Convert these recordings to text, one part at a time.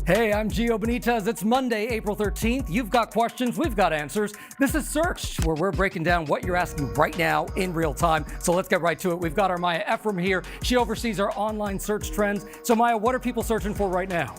Hey, I'm Gio Benitez. It's Monday, April 13th. You've got questions, we've got answers. This is Searched, where we're breaking down what you're asking right now in real time. So let's get right to it. We've got our Maya Ephraim here. She oversees our online search trends. So Maya, what are people searching for right now?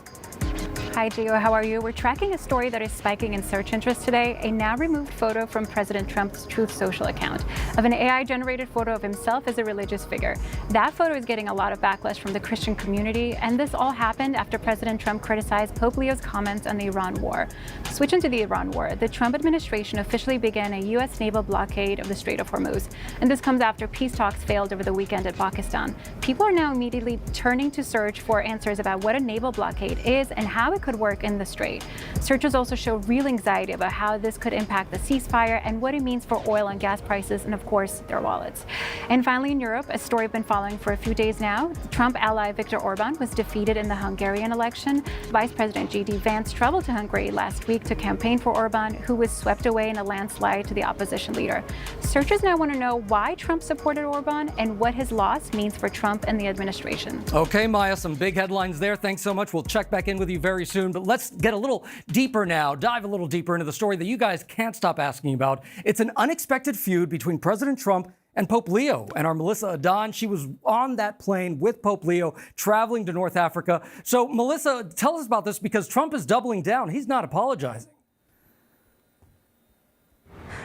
Hi, Gio. How are you? We're tracking a story that is spiking in search interest today, a now-removed photo from President Trump's Truth Social account of an AI-generated photo of himself as a religious figure. That photo is getting a lot of backlash from the Christian community, and this all happened after President Trump criticized Pope Leo's comments on the Iran war. Switching to the Iran war, the Trump administration officially began a U.S. naval blockade of the Strait of Hormuz, and this comes after peace talks failed over the weekend at Pakistan. People are now immediately turning to search for answers about what a naval blockade is and how it could work in the Strait. Searchers also show real anxiety about how this could impact the ceasefire and what it means for oil and gas prices and, of course, their wallets. And finally, in Europe, a story I've been following for a few days now, Trump ally Viktor Orbán was defeated in the Hungarian election. Vice President J.D. Vance traveled to Hungary last week to campaign for Orbán, who was swept away in a landslide to the opposition leader. Searchers now want to know why Trump supported Orbán and what his loss means for Trump and the administration. Okay, Maya, some big headlines there. Thanks so much. We'll check back in with you very soon. But let's get a little deeper now, dive a little deeper into the story that you guys can't stop asking about. It's an unexpected feud between President Trump and Pope Leo. And our Melissa Adon, she was on that plane with Pope Leo traveling to North Africa. So, Melissa, tell us about this because Trump is doubling down. He's not apologizing.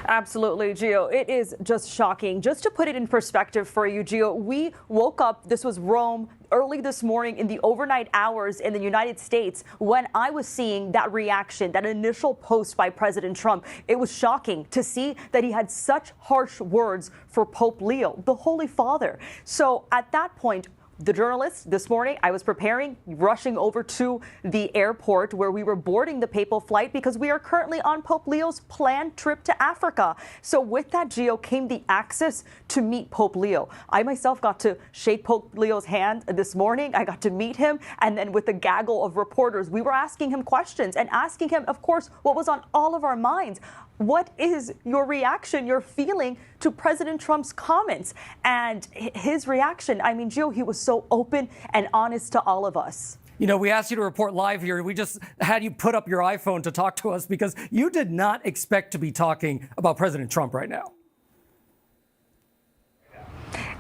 Absolutely, Gio. It is just shocking. Just to put it in perspective for you, Gio, we woke up, this was Rome, early this morning in the overnight hours in the United States when I was seeing that reaction, that initial post by President Trump. It was shocking to see that he had such harsh words for Pope Leo, the Holy Father. So at that point, the journalist this morning, I was preparing, rushing over to the airport where we were boarding the papal flight because we are currently on Pope Leo's planned trip to Africa. So with that, Gio, came the access to meet Pope Leo. I myself got to shake Pope Leo's hand this morning. I got to meet him. And then with the gaggle of reporters, we were asking him questions and asking him, of course, what was on all of our minds. What is your reaction, your feeling to President Trump's comments? And his reaction, I mean, Gio, he was so open and honest to all of us. You know, we asked you to report live here. We just had you put up your iPhone to talk to us because you did not expect to be talking about President Trump right now.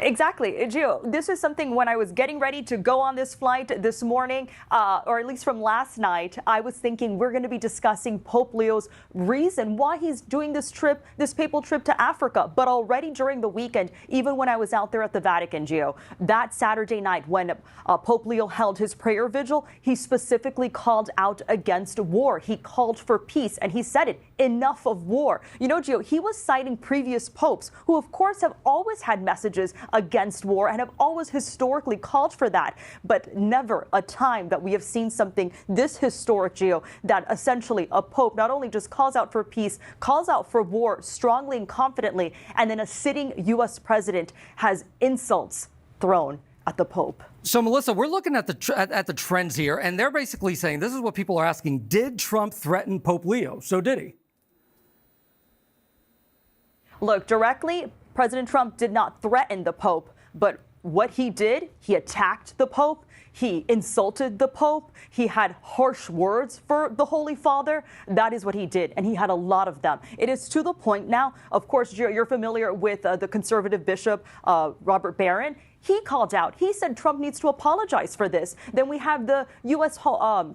Exactly, Gio. This is something when I was getting ready to go on this flight this morning, or at least from last night, I was thinking we're going to be discussing Pope Leo's reason why he's doing this trip, this papal trip to Africa. But already during the weekend, even when I was out there at the Vatican, Gio, that Saturday night when Pope Leo held his prayer vigil, he specifically called out against war. He called for peace, and he said it, enough of war. You know, Gio, he was citing previous popes who, of course, have always had messages against war and have always historically called for that, but never a time that we have seen something this historic, Gio, that essentially a pope not only just calls out for peace, calls out for war strongly and confidently, and then a sitting U.S. president has insults thrown at the Pope. So, Melissa, we're looking at the trends here, and they're basically saying this is what people are asking. Did Trump threaten Pope Leo? So did he? Look, directly, President Trump did not threaten the Pope, but what he did, he attacked the Pope, he insulted the Pope, he had harsh words for the Holy Father. That is what he did, and he had a lot of them. It is to the point now, of course, you're familiar with the conservative bishop, Robert Barron. He called out. He said Trump needs to apologize for this. Then we have the U.S.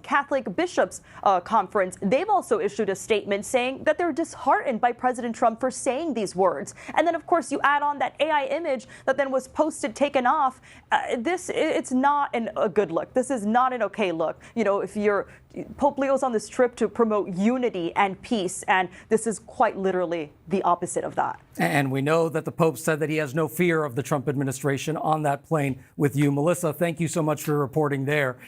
Catholic Bishops Conference. They've also issued a statement saying that they're disheartened by President Trump for saying these words. And then, of course, you add on that AI image that then was posted, taken off. It's not a good look. This is not an okay look. You know, if Pope Leo's on this trip to promote unity and peace, and this is quite literally the opposite of that. And we know that the Pope said that he has no fear of the Trump administration on that plane with you. Melissa, thank you so much for reporting there.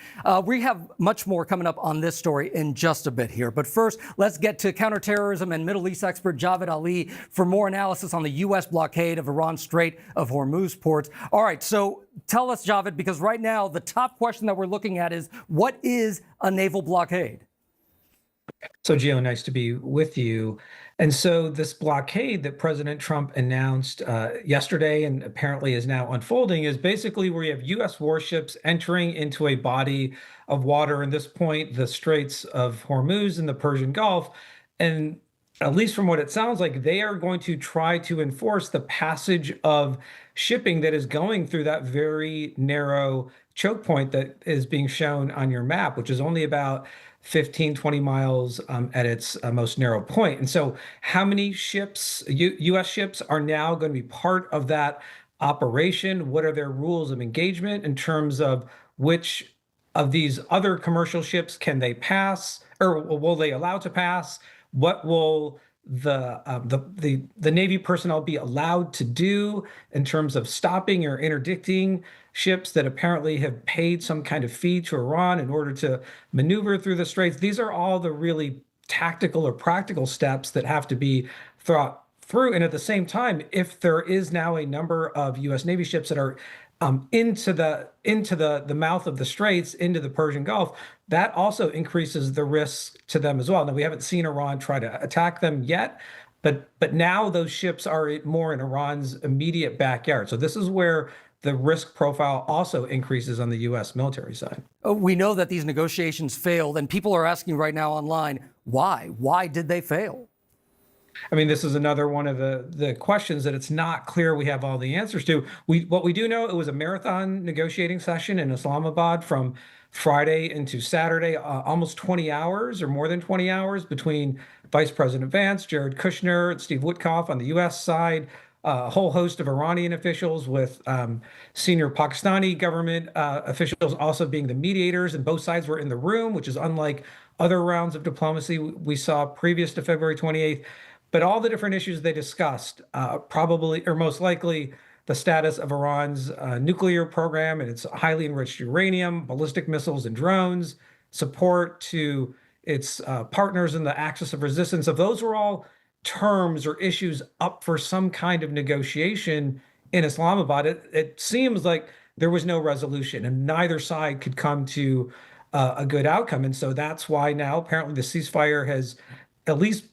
We have much more coming up on this story in just a bit here. But first, let's get to counterterrorism and Middle East expert Javed Ali for more analysis on the U.S. blockade of Iran's Strait of Hormuz ports. All right, so tell us, Javed, because right now the top question that we're looking at is, what is a naval blockade? So, Gio, nice to be with you. And so, this blockade that President Trump announced yesterday and apparently is now unfolding is basically where you have U.S. warships entering into a body of water, at this point, the Straits of Hormuz in the Persian Gulf. And at least from what it sounds like, they are going to try to enforce the passage of shipping that is going through that very narrow choke point that is being shown on your map, which is only about 15, 20 miles at its most narrow point. And so how many ships, U.S. ships, are now going to be part of that operation? What are their rules of engagement in terms of which of these other commercial ships can they pass, or will they allow to pass? What will the Navy personnel be allowed to do in terms of stopping or interdicting ships that apparently have paid some kind of fee to Iran in order to maneuver through the straits? These are all the really tactical or practical steps that have to be thought through. And at the same time, if there is now a number of U.S. Navy ships that are into the mouth of the straits, into the Persian Gulf, that also increases the risk to them as well. Now, we haven't seen Iran try to attack them yet, but now those ships are more in Iran's immediate backyard. So this is where the risk profile also increases on the U.S. military side. We know that these negotiations failed, and people are asking right now online, why? Why did they fail? I mean, this is another one of the questions that it's not clear we have all the answers to. What we do know, it was a marathon negotiating session in Islamabad from Friday into Saturday, almost 20 hours or more than 20 hours between Vice President Vance, Jared Kushner, and Steve Witkoff on the U.S. side, a whole host of Iranian officials with senior Pakistani government officials also being the mediators, and both sides were in the room, which is unlike other rounds of diplomacy we saw previous to February 28th. But all the different issues they discussed, probably or most likely the status of Iran's nuclear program and its highly enriched uranium, ballistic missiles, and drones, support to its partners in the axis of resistance. If those were all terms or issues up for some kind of negotiation in Islamabad, it seems like there was no resolution and neither side could come to a good outcome. And so that's why now apparently the ceasefire has at least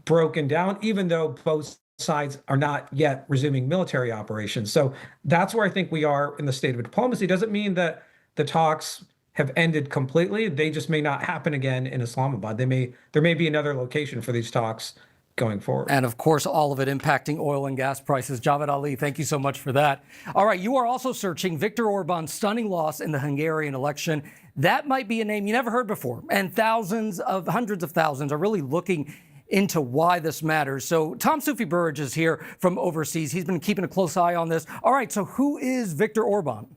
broken down, even though both sides are not yet resuming military operations. So that's where I think we are in the state of diplomacy. Doesn't mean that the talks have ended completely. They just may not happen again in Islamabad. There may be another location for these talks going forward. And of course, all of it impacting oil and gas prices. Javed Ali, thank you so much for that. All right, you are also searching Viktor Orbán's stunning loss in the Hungarian election. That might be a name you never heard before. And hundreds of thousands are really looking into why this matters. So Tom Soufi-Burridge is here from overseas. He's been keeping a close eye on this. All right, so who is Viktor Orbán?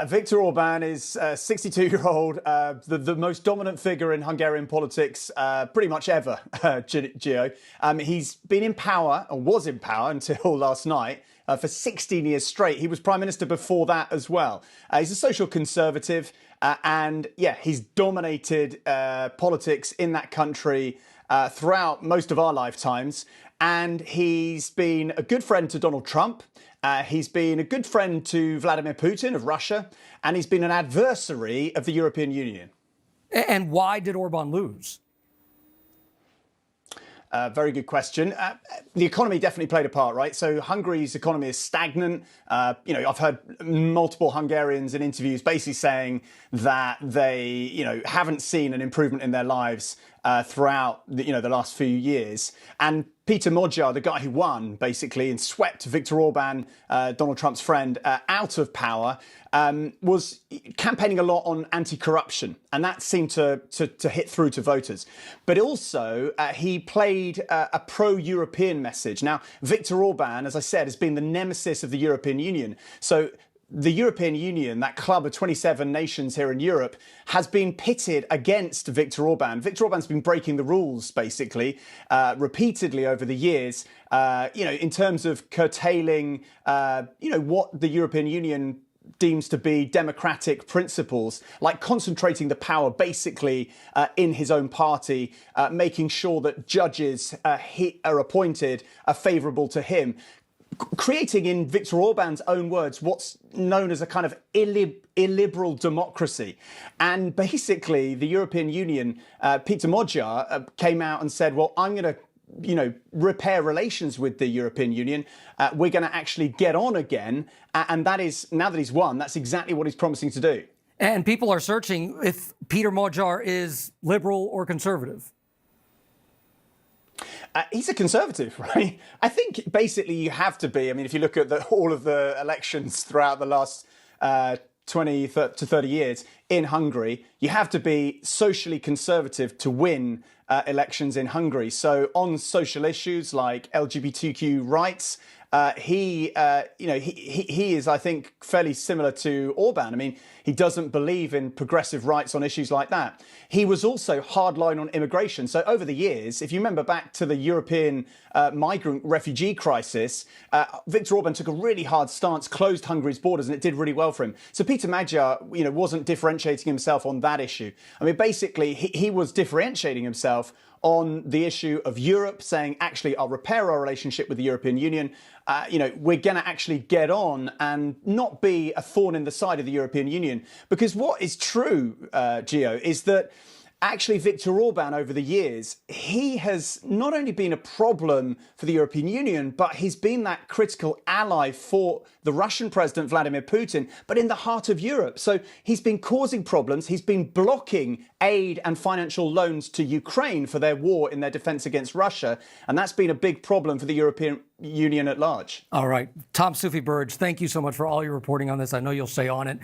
Viktor Orbán is a 62-year-old, the most dominant figure in Hungarian politics pretty much ever, Gio. He's been in power, or was in power until last night, for 16 years straight. He was prime minister before that as well. He's a social conservative, and yeah, he's dominated politics in that country throughout most of our lifetimes. And he's been a good friend to Donald Trump. He's been a good friend to Vladimir Putin of Russia, and he's been an adversary of the European Union. And why did Orbán lose? Very good question. The economy definitely played a part, right? So Hungary's economy is stagnant. I've heard multiple Hungarians in interviews basically saying that they, haven't seen an improvement in their lives throughout the last few years. And Peter Magyar, the guy who won basically and swept Viktor Orbán, Donald Trump's friend, out of power, was campaigning a lot on anti-corruption, and that seemed to hit through to voters. But also, he played a pro-European message. Now, Viktor Orbán, as I said, has been the nemesis of the European Union. So the European Union, that club of 27 nations here in Europe, has been pitted against Viktor Orbán. Viktor Orbán's been breaking the rules, basically, repeatedly over the years, in terms of curtailing, what the European Union deems to be democratic principles, like concentrating the power basically in his own party, making sure that judges are appointed are favourable to him, creating, in Viktor Orbán's own words, what's known as a kind of illiberal democracy. And basically, the European Union, Peter Magyar, came out and said, well, I'm going to repair relations with the European Union. We're going to actually get on again. And that is, now that he's won, that's exactly what he's promising to do. And people are searching if Peter Magyar is liberal or conservative. He's a conservative, right? I think basically you have to be. I mean, if you look at all of the elections throughout the last 20 to 30 years in Hungary, you have to be socially conservative to win elections in Hungary. So on social issues like LGBTQ rights, he is, I think, fairly similar to Orbán. I mean, he doesn't believe in progressive rights on issues like that. He was also hardline on immigration. So over the years, if you remember back to the European migrant refugee crisis, Viktor Orbán took a really hard stance, closed Hungary's borders, and it did really well for him. So Peter Magyar, wasn't differentiating himself on that issue. I mean, basically, he was differentiating himself on the issue of Europe, saying, actually, I'll repair our relationship with the European Union. We're going to actually get on and not be a thorn in the side of the European Union. Because what is true, Gio, is that actually Viktor Orbán over the years, he has not only been a problem for the European Union, but he's been that critical ally for the Russian president, Vladimir Putin, but in the heart of Europe. So he's been causing problems. He's been blocking aid and financial loans to Ukraine for their war in their defense against Russia. And that's been a big problem for the European Union at large. All right. Tom Sufi Burge, thank you so much for all your reporting on this. I know you'll stay on it.